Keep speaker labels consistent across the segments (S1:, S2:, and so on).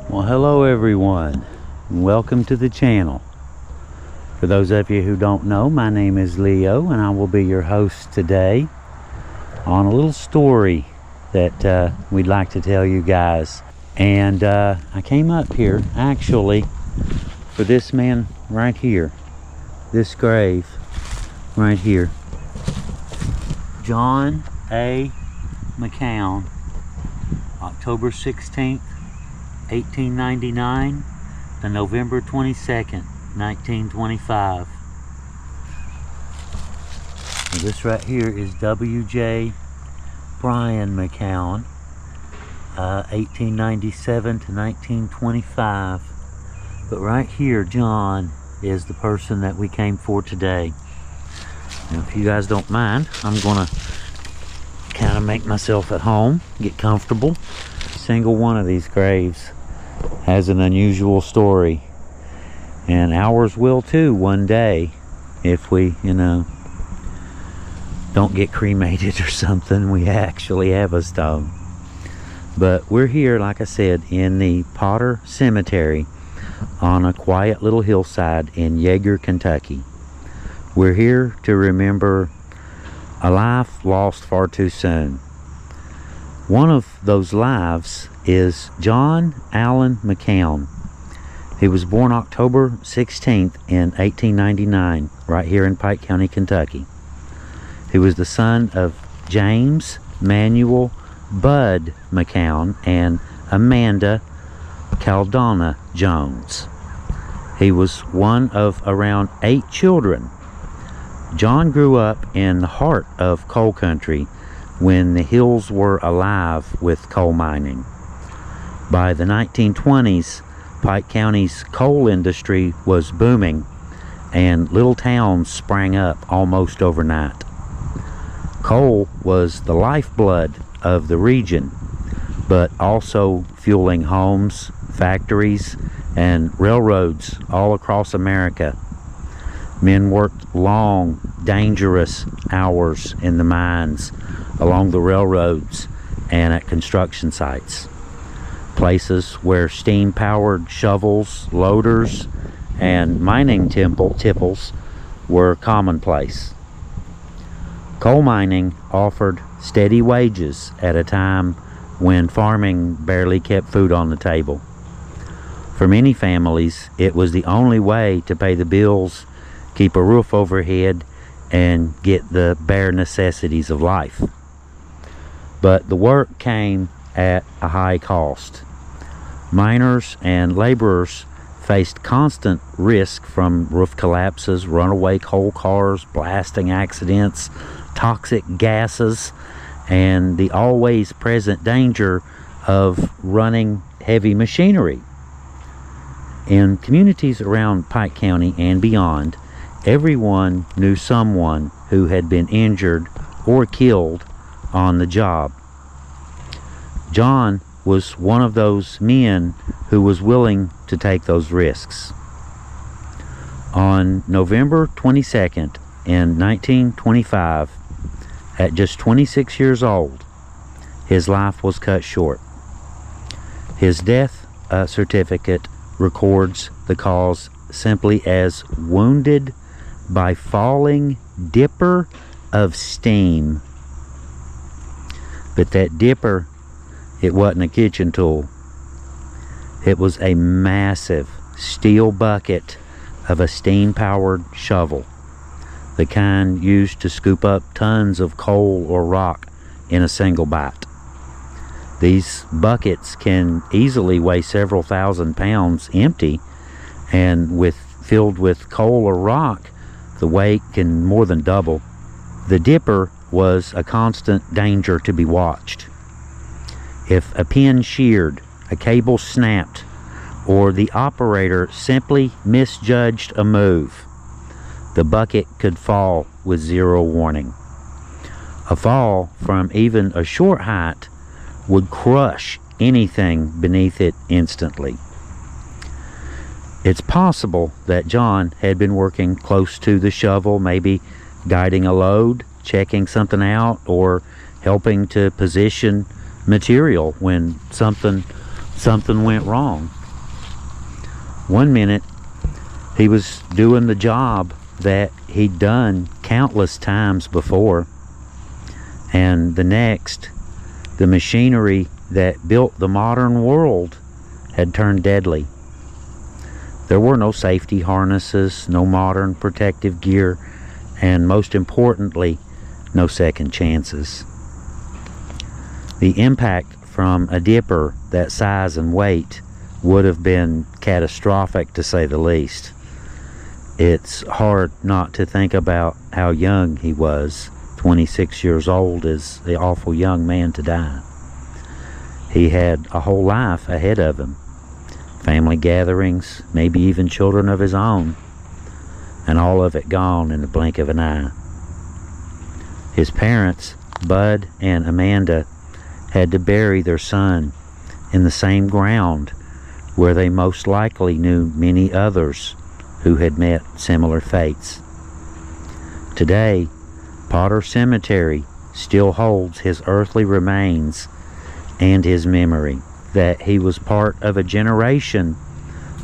S1: Well, hello everyone. Welcome to the channel. For those of you who don't know, my name is Leo and I will be your host today on a little story that we'd like to tell you guys. And I came up here actually for this man right here, this grave right here, John A. McCown, October 16th, 1899 to November 22nd, 1925. Now this right here is W.J. Brian McCown, 1897 to 1925. But right here, John is the person that we came for today. Now, if you guys don't mind, I'm gonna kind of make myself at home, get comfortable. Single one of these graves has an unusual story, and ours will too one day if we, don't get cremated or something. We actually have a stone. But we're here, like I said, in the Potter Cemetery on a quiet little hillside in Yeager, Kentucky. We're here to remember a life lost far too soon. One of those lives is John Allen McCown. He was born October 16th in 1899, right here in Pike County, Kentucky. He was the son of James Manuel Bud McCown and Amanda Caldana Jones. He was one of around 8 children. John grew up in the heart of coal country when the hills were alive with coal mining. By the 1920s, Pike County's coal industry was booming and little towns sprang up almost overnight. Coal was the lifeblood of the region, but also fueling homes, factories, and railroads all across America. Men worked long, dangerous hours in the mines, along the railroads, and at construction sites. Places where steam-powered shovels, loaders, and mining tipples were commonplace. Coal mining offered steady wages at a time when farming barely kept food on the table. For many families, it was the only way to pay the bills, keep a roof overhead, and get the bare necessities of life. But the work came at a high cost. Miners and laborers faced constant risk from roof collapses, runaway coal cars, blasting accidents, toxic gases, and the always present danger of running heavy machinery. In communities around Pike County and beyond, everyone knew someone who had been injured or killed on the job. John was one of those men who was willing to take those risks. On November 22nd in 1925, at just 26 years old, his life was cut short. His death certificate records the cause simply as wounded by falling dipper of steam. But that dipper, it wasn't a kitchen tool. It was a massive steel bucket of a steam-powered shovel, the kind used to scoop up tons of coal or rock in a single bite. These buckets can easily weigh several thousand pounds empty, and filled with coal or rock, the weight can more than double. The dipper was a constant danger to be watched. If a pin sheared, a cable snapped, or the operator simply misjudged a move, the bucket could fall with zero warning. A fall from even a short height would crush anything beneath it instantly. It's possible that John had been working close to the shovel, maybe guiding a load, checking something out, or helping to position material when something something went wrong. One minute he was doing the job that he'd done countless times before, and the next, the machinery that built the modern world had turned deadly. There were no safety harnesses, no modern protective gear, and most importantly, no second chances. The impact from a dipper that size and weight would have been catastrophic, to say the least. It's hard not to think about how young he was. 26 years old is the awful young man to die. He had a whole life ahead of him. Family gatherings, maybe even children of his own, and all of it gone in the blink of an eye. His parents, Bud and Amanda, had to bury their son in the same ground where they most likely knew many others who had met similar fates. Today, Potter Cemetery still holds his earthly remains and his memory that he was part of a generation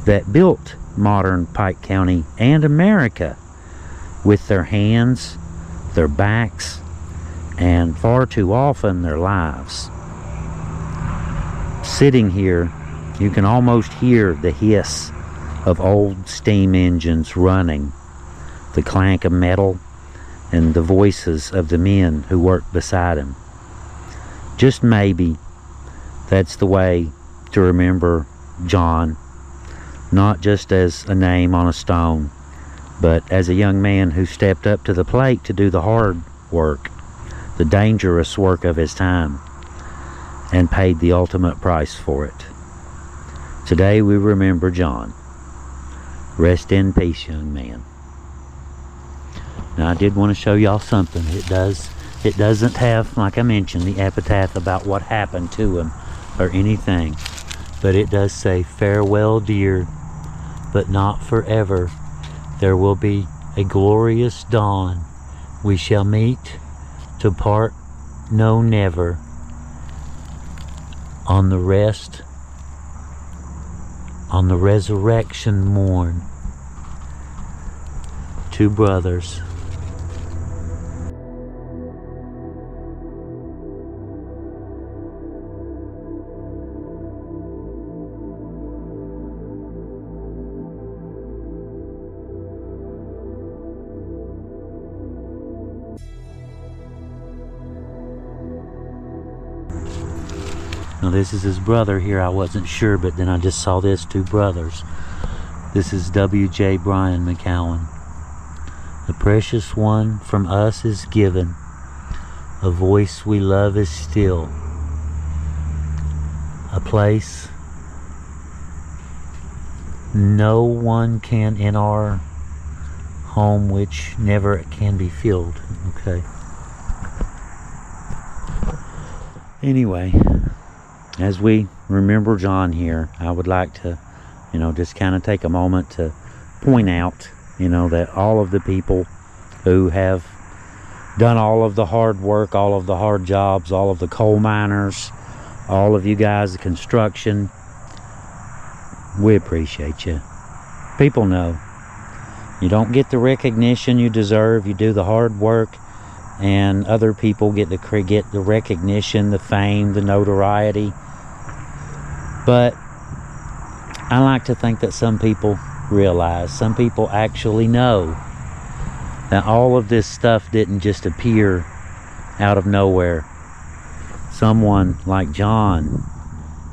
S1: that built modern Pike County and America with their hands, their backs, and far too often their lives. Sitting here, you can almost hear the hiss of old steam engines running, the clank of metal, and the voices of the men who worked beside him. Just maybe that's the way to remember John, not just as a name on a stone, but as a young man who stepped up to the plate to do the hard work, the dangerous work of his time, and paid the ultimate price for it. Today we remember John. Rest in peace, young man. Now, I did want to show y'all something. It doesn't have, like I mentioned, the epitaph about what happened to him or anything, but it does say, "Farewell, dear, but not forever. There will be a glorious dawn. We shall meet to part, no, never. On the resurrection morn." Two brothers. Now this is his brother here. I wasn't sure, but then I just saw this, two brothers. This is W.J. Brian McCown. "The precious one from us is given. A voice we love is still. A place no one can in our home, which never can be filled." Okay. Anyway, as we remember John here, I would like to, just kind of take a moment to point out, that all of the people who have done all of the hard work, all of the hard jobs, all of the coal miners, all of you guys, the construction, we appreciate you. People know you don't get the recognition you deserve. You do the hard work, and other people get the recognition, the fame, the notoriety. But I like to think that some people realize, some people actually know that all of this stuff didn't just appear out of nowhere. Someone like John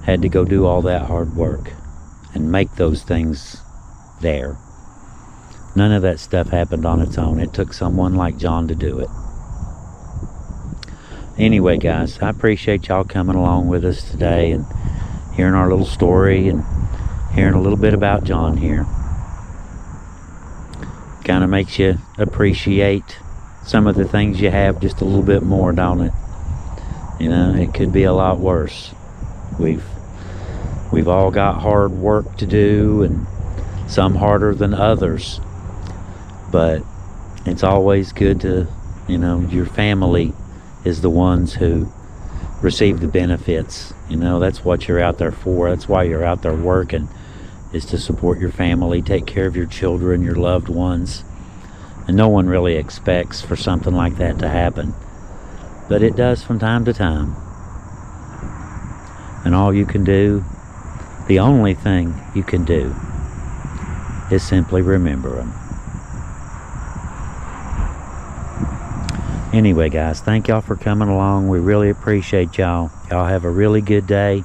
S1: had to go do all that hard work and make those things there. None of that stuff happened on its own. It took someone like John to do it. Anyway, guys, I appreciate y'all coming along with us today and hearing our little story and hearing a little bit about John here. Kind of makes you appreciate some of the things you have just a little bit more, don't it? It could be a lot worse. We've all got hard work to do, and some harder than others. But it's always good to, your family is the ones who receive the benefits. You know, that's what you're out there for. That's why you're out there working, is to support your family, take care of your children, your loved ones. And no one really expects for something like that to happen, but it does from time to time. And all you can do, the only thing you can do, is simply remember them. Anyway, guys, thank y'all for coming along. We really appreciate y'all. Y'all have a really good day,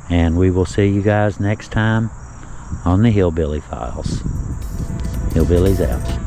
S1: and we will see you guys next time on the Hillbilly Files. Hillbillies out.